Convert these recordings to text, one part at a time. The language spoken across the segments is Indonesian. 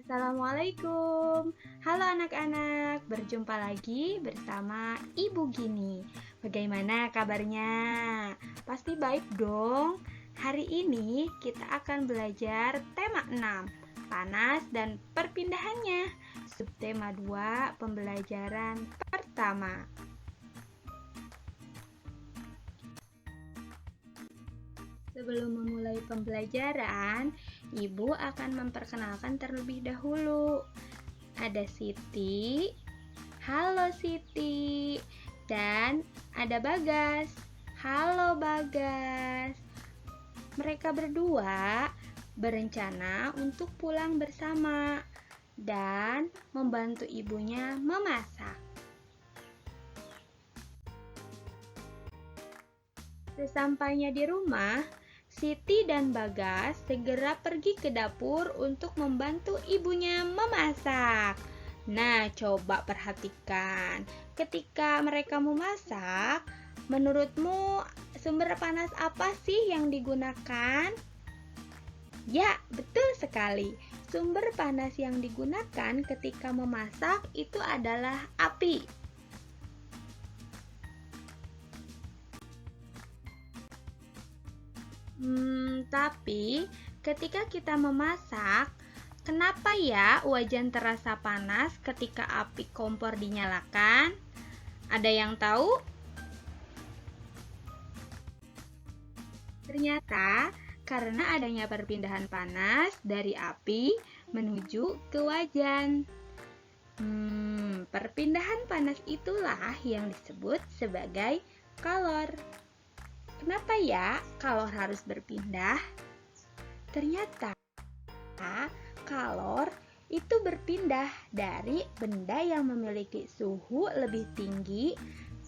Assalamualaikum. Halo anak-anak, berjumpa lagi bersama Ibu Gini. Bagaimana kabarnya? Pasti baik dong. Hari ini kita akan belajar tema 6, panas dan perpindahannya. Subtema 2, pembelajaran pertama. Sebelum memulai pembelajaran, Ibu akan memperkenalkan terlebih dahulu. Ada Siti. Halo Siti. Dan ada Bagas. Halo Bagas. Mereka berdua berencana untuk pulang bersama dan membantu ibunya memasak. Sesampainya di rumah, Siti dan Bagas segera pergi ke dapur untuk membantu ibunya memasak. Nah, coba perhatikan. Ketika mereka memasak, menurutmu sumber panas apa sih yang digunakan? Ya, betul sekali. Sumber panas yang digunakan ketika memasak itu adalah api. Tapi ketika kita memasak, kenapa ya wajan terasa panas ketika api kompor dinyalakan? Ada yang tahu? Ternyata karena adanya perpindahan panas dari api menuju ke wajan. Perpindahan panas itulah yang disebut sebagai kalor. Kenapa ya kalor harus berpindah? Ternyata kalor itu berpindah dari benda yang memiliki suhu lebih tinggi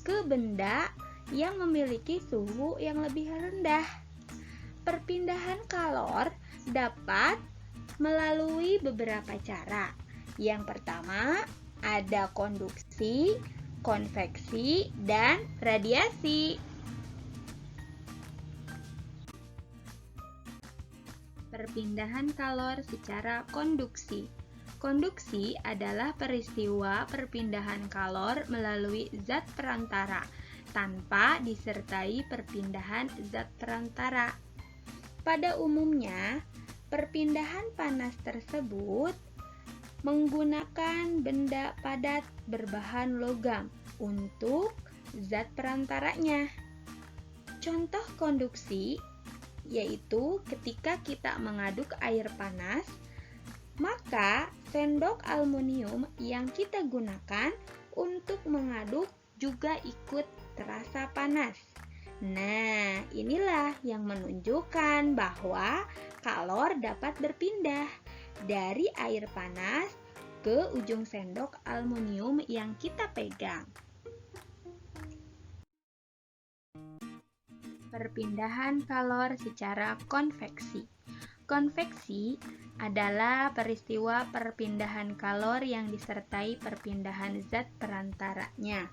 ke benda yang memiliki suhu yang lebih rendah. Perpindahan kalor dapat melalui beberapa cara. Yang pertama, ada konduksi, konveksi, dan radiasi. Perpindahan kalor secara konduksi. Konduksi adalah peristiwa perpindahan kalor melalui zat perantara tanpa disertai perpindahan zat perantara. Pada umumnya, perpindahan panas tersebut menggunakan benda padat berbahan logam untuk zat perantaranya. Contoh konduksi yaitu ketika kita mengaduk air panas, maka sendok aluminium yang kita gunakan untuk mengaduk juga ikut terasa panas. Nah, inilah yang menunjukkan bahwa kalor dapat berpindah dari air panas ke ujung sendok aluminium yang kita pegang. Perpindahan kalor secara konveksi. Konveksi adalah peristiwa perpindahan kalor yang disertai perpindahan zat perantaranya.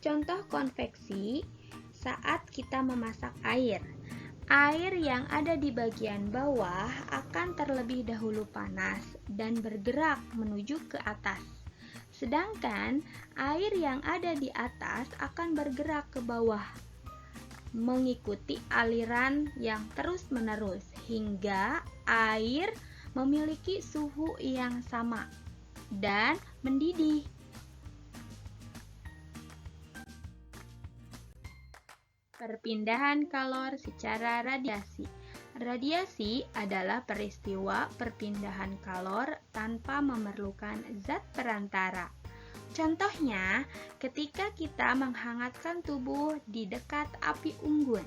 Contoh konveksi saat kita memasak air. Air yang ada di bagian bawah akan terlebih dahulu panas dan bergerak menuju ke atas. Sedangkan air yang ada di atas akan bergerak ke bawah, mengikuti aliran yang terus-menerus hingga air memiliki suhu yang sama dan mendidih. Perpindahan kalor secara radiasi. Radiasi adalah peristiwa perpindahan kalor tanpa memerlukan zat perantara. Contohnya, ketika kita menghangatkan tubuh di dekat api unggun.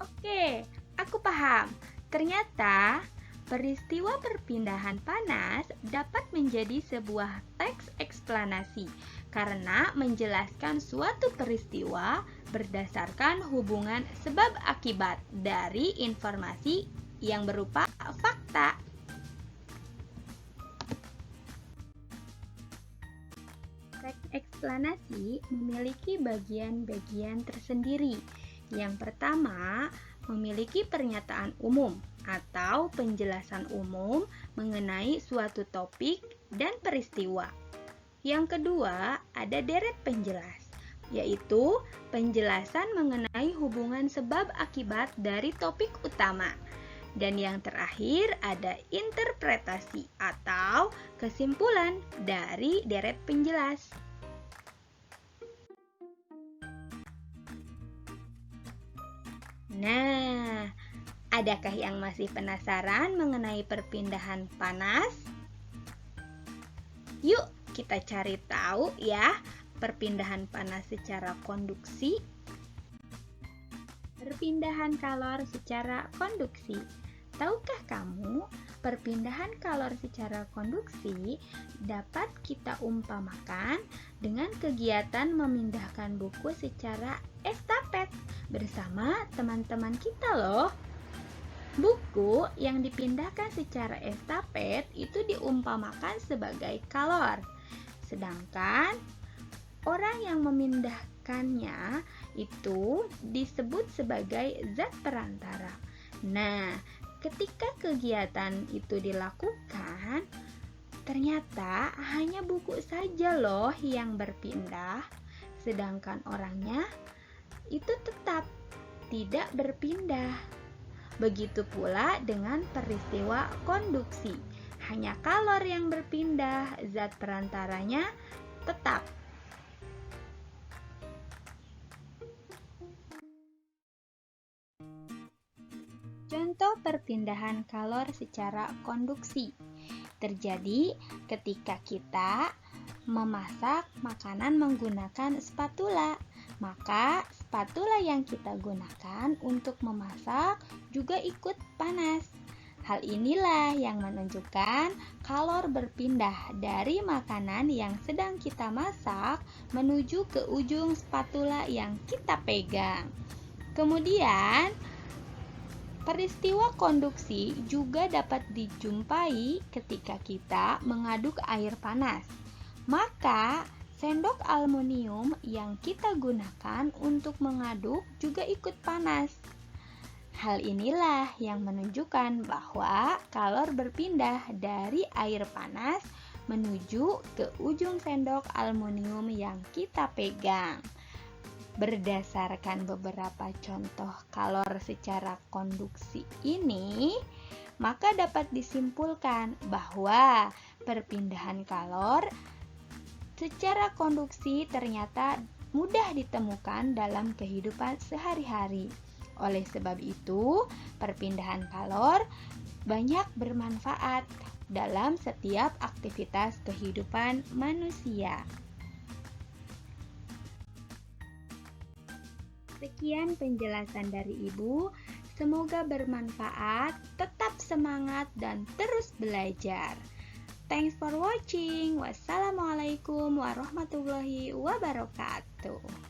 Oke, aku paham. Ternyata peristiwa perpindahan panas dapat menjadi sebuah teks eksplanasi karena menjelaskan suatu peristiwa berdasarkan hubungan sebab akibat dari informasi yang berupa fakta. Teks eksplanasi memiliki bagian-bagian tersendiri Yang pertama, memiliki pernyataan umum atau penjelasan umum mengenai suatu topik dan peristiwa. Yang kedua, ada deret penjelas, yaitu penjelasan mengenai hubungan sebab akibat dari topik utama. Dan yang terakhir ada interpretasi atau kesimpulan dari deret penjelas. Nah, adakah yang masih penasaran mengenai perpindahan panas? Yuk, kita cari tahu ya perpindahan panas secara konduksi. Perpindahan kalor secara konduksi. Tahukah kamu, perpindahan kalor secara konduksi dapat kita umpamakan dengan kegiatan memindahkan buku secara estafet bersama teman-teman kita loh. Buku yang dipindahkan secara estafet itu diumpamakan sebagai kalor. Sedangkan orang yang memindahkannya itu disebut sebagai zat perantara. Nah, ketika kegiatan itu dilakukan, ternyata hanya buku saja loh yang berpindah, sedangkan orangnya itu tetap tidak berpindah. Begitu pula dengan peristiwa konduksi. Hanya kalor yang berpindah, zat perantaranya tetap. Contoh perpindahan kalor secara konduksi terjadi ketika kita memasak makanan menggunakan spatula. Maka spatula yang kita gunakan untuk memasak juga ikut panas. Hal inilah yang menunjukkan kalor berpindah dari makanan yang sedang kita masak menuju ke ujung spatula yang kita pegang. Kemudian, peristiwa konduksi juga dapat dijumpai ketika kita mengaduk air panas. Maka, sendok aluminium yang kita gunakan untuk mengaduk juga ikut panas. Hal inilah yang menunjukkan bahwa kalor berpindah dari air panas menuju ke ujung sendok aluminium yang kita pegang. Berdasarkan beberapa contoh kalor secara konduksi ini, maka dapat disimpulkan bahwa perpindahan kalor secara konduksi ternyata mudah ditemukan dalam kehidupan sehari-hari. Oleh sebab itu, perpindahan kalor banyak bermanfaat dalam setiap aktivitas kehidupan manusia. Sekian penjelasan dari Ibu. Semoga bermanfaat, tetap semangat dan terus belajar. Thanks for watching. Wassalamualaikum warahmatullahi wabarakatuh.